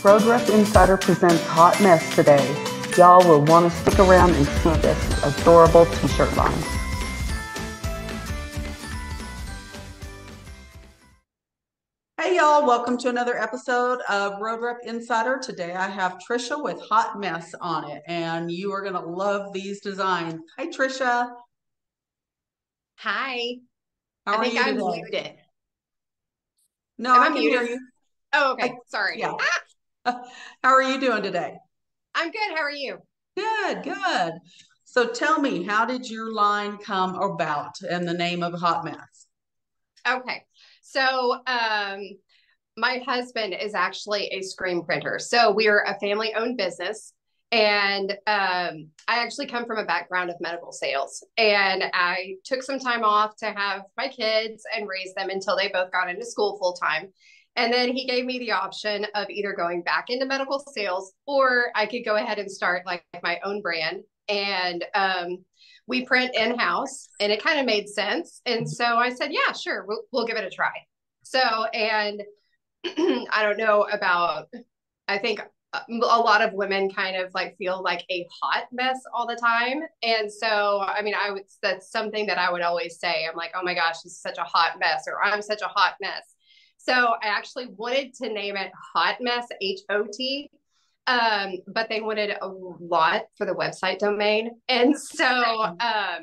Road Rep Insider presents HauteMess today. Y'all will want to stick around and see this adorable t-shirt line. Hey y'all, welcome to another episode of Road Rep Insider. Today I have Trisha with HauteMess on it, and you are going to love these designs. Hi Trisha. Hi. How are you today? I'm muted. No, I can hear you. Oh, okay. Sorry. Yeah. How are you doing today? I'm good. How are you? Good, good. So tell me, how did your line come about and the name of HauteMess? Okay. So, my husband is actually a screen printer. So we're a family-owned business. And I actually come from a background of medical sales. And I took some time off to have my kids and raise them until they both got into school full time. And then he gave me the option of either going back into medical sales or I could go ahead and start like my own brand. And we print in-house and it kind of made sense. And so I said, yeah, sure, we'll give it a try. So, and I don't know about, I think a lot of women kind of like feel like a hot mess all the time. And so, I mean, that's something that I would always say. I'm like, oh my gosh, this is such a hot mess, or I'm such a hot mess. So I actually wanted to name it HauteMess, H-O-T, but they wanted a lot for the website domain. And so, I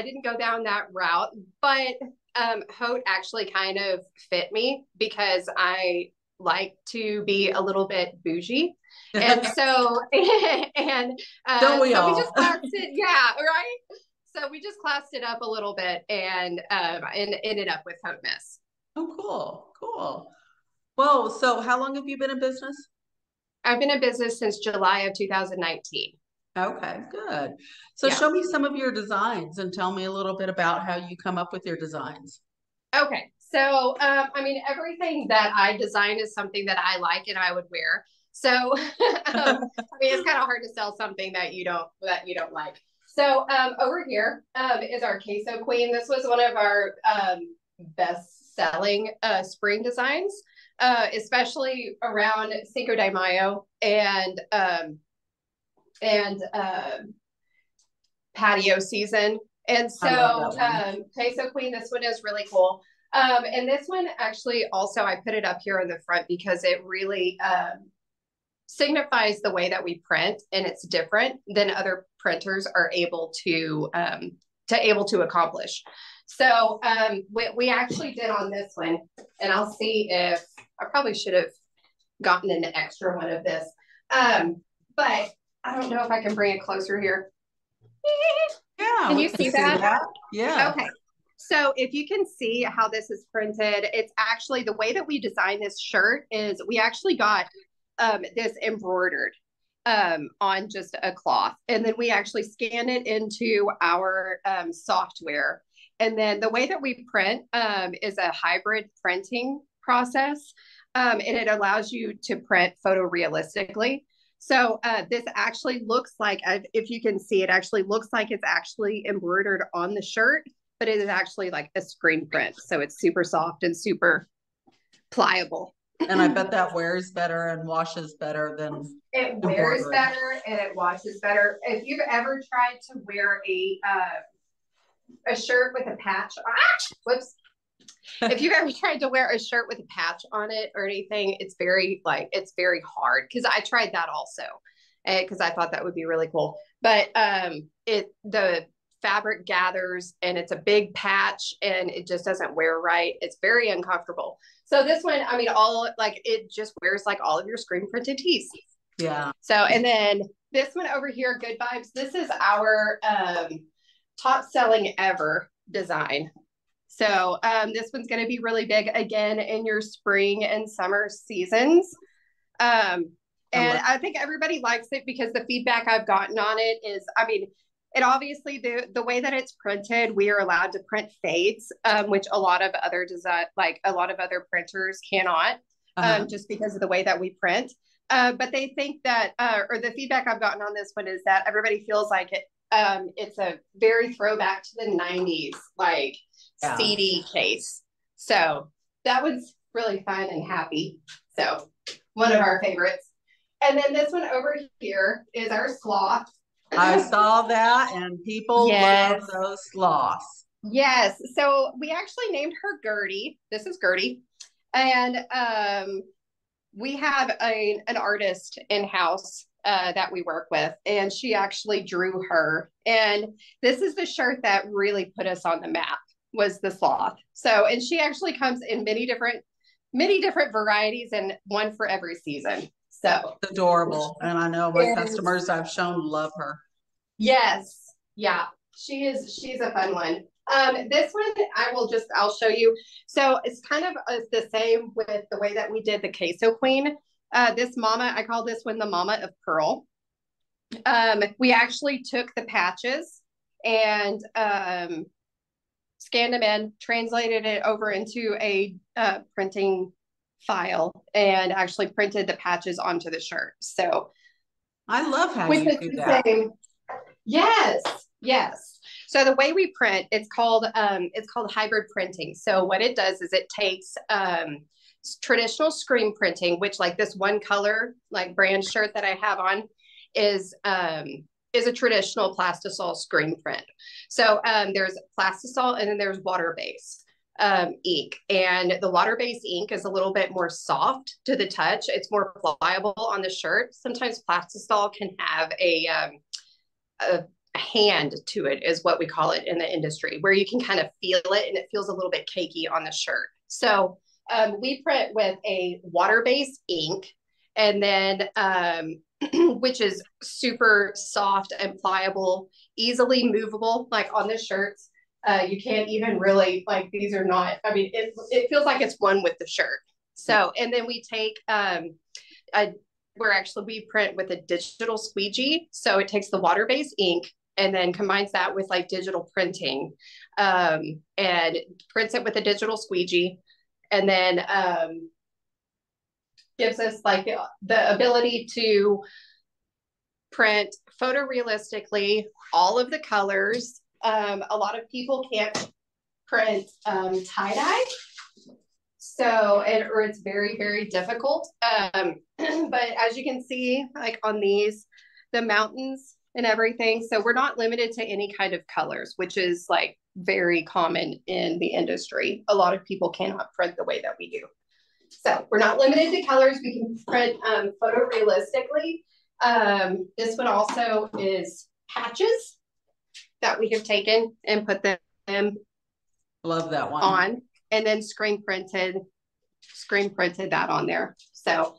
didn't go down that route, but Haute actually kind of fit me because I like to be a little bit bougie. And so, Don't we all? We just classed it. Yeah. Right. So we just classed it up a little bit and ended up with HauteMess. Oh, cool. Cool. Well, so how long have you been in business? I've been in business since July of 2019. Okay, good. So Yeah. show me some of your designs and tell me a little bit about how you come up with your designs. Okay. So, I mean, everything that I design is something that I like and I would wear. So, I mean, it's kind of hard to sell something that you don't like. So, over here is our Queso Queen. This was one of our best-selling spring designs, especially around Cinco de Mayo and patio season. And so, Queso Queen, this one is really cool. And this one actually also, I put it up here in the front because it really signifies the way that we print, and it's different than other printers are able to accomplish. So we actually did on this one, and I'll see if I probably should have gotten an extra one of this. But I don't know if I can bring it closer here. Yeah. Can you see that? Yeah. Okay. So if you can see how this is printed, it's actually the way that we designed this shirt is we actually got this embroidered on just a cloth. And then we actually scan it into our software. And then the way that we print is a hybrid printing process. And it allows you to print photorealistically. So this actually looks like, if you can see, it actually looks like it's actually embroidered on the shirt, but it is actually like a screen print. So it's super soft and super pliable. And I bet that wears better and washes better than it wears better and it washes better. If you've ever tried to wear a shirt with a patch, if you've ever tried to wear a shirt with a patch on it or anything, it's very hard. Because I tried that also, because I thought that would be really cool. But the fabric gathers and it's a big patch and it just doesn't wear right. It's very uncomfortable. So this one, I mean, it just wears like all of your screen printed tees. Yeah. So, and then this one over here, Good Vibes. This is our top selling ever design. So this one's going to be really big again in your spring and summer seasons. And I think everybody likes it because the feedback I've gotten on it is, I mean, it obviously the way that it's printed, we are allowed to print fades, which a lot of other printers cannot, just because of the way that we print. But they think that, or the feedback I've gotten on this one is that everybody feels like it's a very throwback to the 90s, CD case. So that was really fun and happy. So one of our favorites. And then this one over here is our sloth. I saw that, and people love those sloths. Yes. So we actually named her Gertie. This is Gertie. And we have an artist in-house that we work with, and she actually drew her. And this is the shirt that really put us on the map, was the sloth. So, and she actually comes in many different varieties, and one for every season. So it's adorable. And I know my customers I've shown love her. Yes. Yeah. She's a fun one. This one I'll show you. So it's kind of the same with the way that we did the queso queen. This mama, I call this one the mama of pearl. We actually took the patches and scanned them in, translated it over into a printing file, and actually printed the patches onto the shirt. So I love how you do that. Yes, yes. So the way we print, it's called hybrid printing. So what it does is it takes traditional screen printing, which like this one color, like brand shirt that I have on is a traditional plastisol screen print. So there's plastisol, and then there's water-based ink. And the water-based ink is a little bit more soft to the touch. It's more pliable on the shirt. Sometimes plastisol can have a hand to it, is what we call it in the industry, where you can kind of feel it and it feels a little bit cakey on the shirt. So we print with a water-based ink, and then which is super soft and pliable, easily movable. Like on this shirt, you can't even really, like, these are not, I mean, it feels like it's one with the shirt. So, and then we take we print with a digital squeegee. So it takes the water-based ink and then combines that with like digital printing, and prints it with a digital squeegee, and then gives us like the ability to print photorealistically all of the colors. A lot of people can't print tie-dye. So, or it's very, very difficult. But as you can see, like on these, the mountains and everything. So we're not limited to any kind of colors, which is like very common in the industry. A lot of people cannot print the way that we do. So we're not limited to colors. We can print photorealistically. This one also is patches that we have taken and put them Love that one on, and then screen printed that on there. So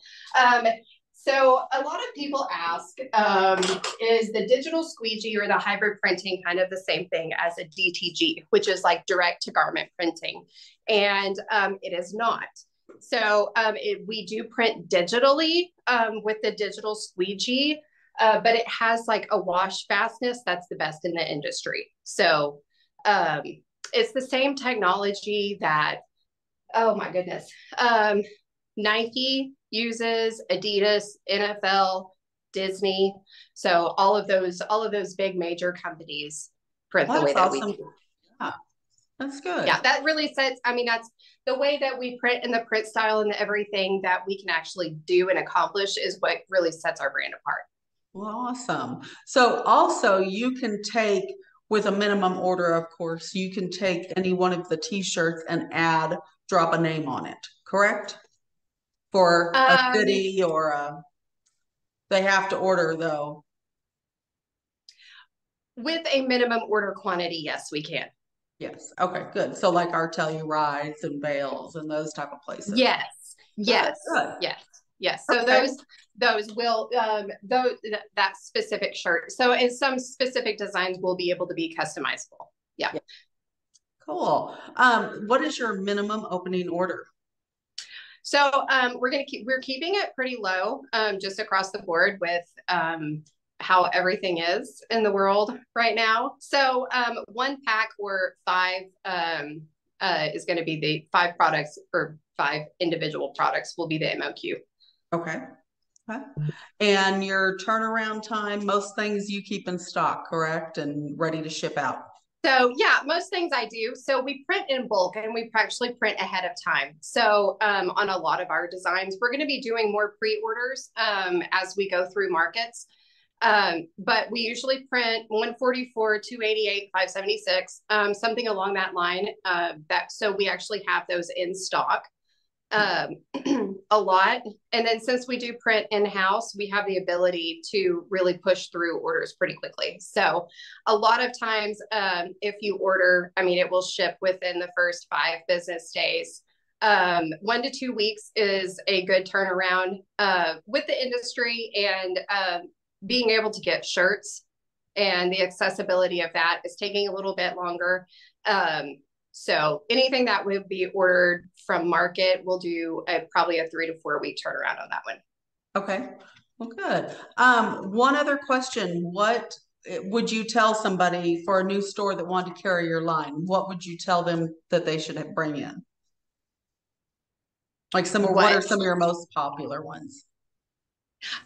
so a lot of people ask, is the digital squeegee or the hybrid printing kind of the same thing as a DTG, which is like direct to garment printing? And it is not. So we do print digitally with the digital squeegee, but it has like a wash fastness that's the best in the industry. So it's the same technology that, oh my goodness, Nike uses, Adidas, NFL, Disney. So all of those big major companies print the way that we do. Yeah, that's good. Yeah, that really sets, I mean, that's the way that we print, and the print style and everything that we can actually do and accomplish is what really sets our brand apart. Well, awesome. So also you can take, with a minimum order, of course, you can take any one of the t-shirts and drop a name on it, correct? For a city or they have to order though. With a minimum order quantity, yes, we can. Yes. Okay, good. So like our Tellurides and Bales and those type of places. Yes. Yes. Good. Yes. Yes. So okay. those will that specific shirt. So in some specific designs will be able to be customizable. Yeah. Cool. What is your minimum opening order? So we're keeping it pretty low, just across the board with how everything is in the world right now. So one pack or 5 is going to be the 5 products, or 5 individual products will be the MOQ. Okay. And your turnaround time, most things you keep in stock, correct? And ready to ship out? So yeah, most things I do. So we print in bulk and we actually print ahead of time. So on a lot of our designs, we're going to be doing more pre-orders as we go through markets. But we usually print 144, 288, 576, something along that line. So we actually have those in stock a lot. And then since we do print in-house, we have the ability to really push through orders pretty quickly. So a lot of times, if you order, I mean, it will ship within the first 5 business days. 1 to 2 weeks is a good turnaround with the industry, and being able to get shirts and the accessibility of that is taking a little bit longer. So anything that would be ordered from market, we'll do probably a 3 to 4 week turnaround on that one. Okay, well, good. One other question. What would you tell somebody for a new store that wanted to carry your line? What would you tell them that they should bring in? Like what are some of your most popular ones?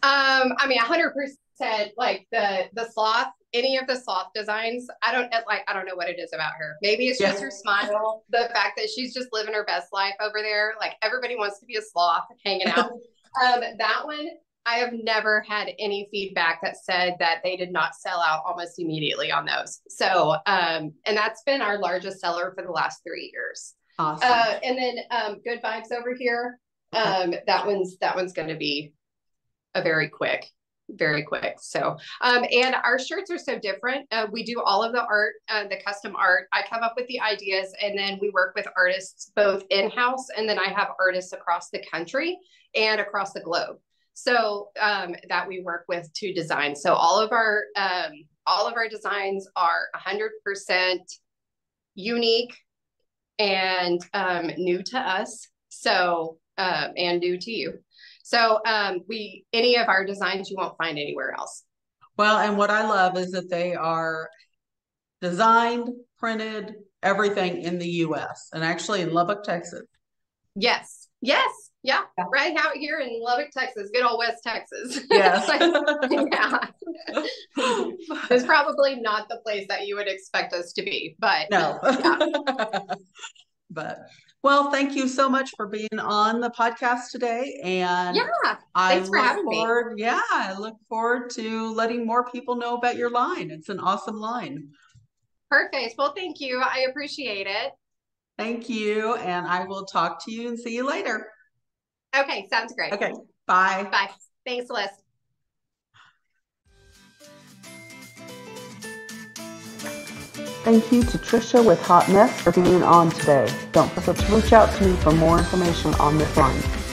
I mean, 100%, like the sloth, any of the sloth designs. I don't know what it is about her. Maybe it's just her smile, the fact that she's just living her best life over there. Like everybody wants to be a sloth hanging out. That one, I have never had any feedback that said that they did not sell out almost immediately on those. So, and that's been our largest seller for the last 3 years. Awesome. And then Good Vibes over here. That one's going to be a very quick. So, and our shirts are so different. We do all of the art, the custom art. I come up with the ideas, and then we work with artists both in-house, and then I have artists across the country and across the globe. So that we work with to design. So all of our designs are 100% unique and new to us. So and new to you. So any of our designs you won't find anywhere else. Well, and what I love is that they are designed, printed, everything in the US and actually in Lubbock, Texas. Yes. Yeah. Right out here in Lubbock, Texas, good old West Texas. Yes. Yeah. It's probably not the place that you would expect us to be, but no. Yeah. But well, thank you so much for being on the podcast today. And thanks for having me. Yeah, I look forward to letting more people know about your line. It's an awesome line. Perfect. Well, thank you. I appreciate it. Thank you. And I will talk to you and see you later. Okay, sounds great. Okay, bye. Bye. Thanks, Liz. Thank you to Trisha with HauteMess for being on today. Don't forget to reach out to me for more information on this line.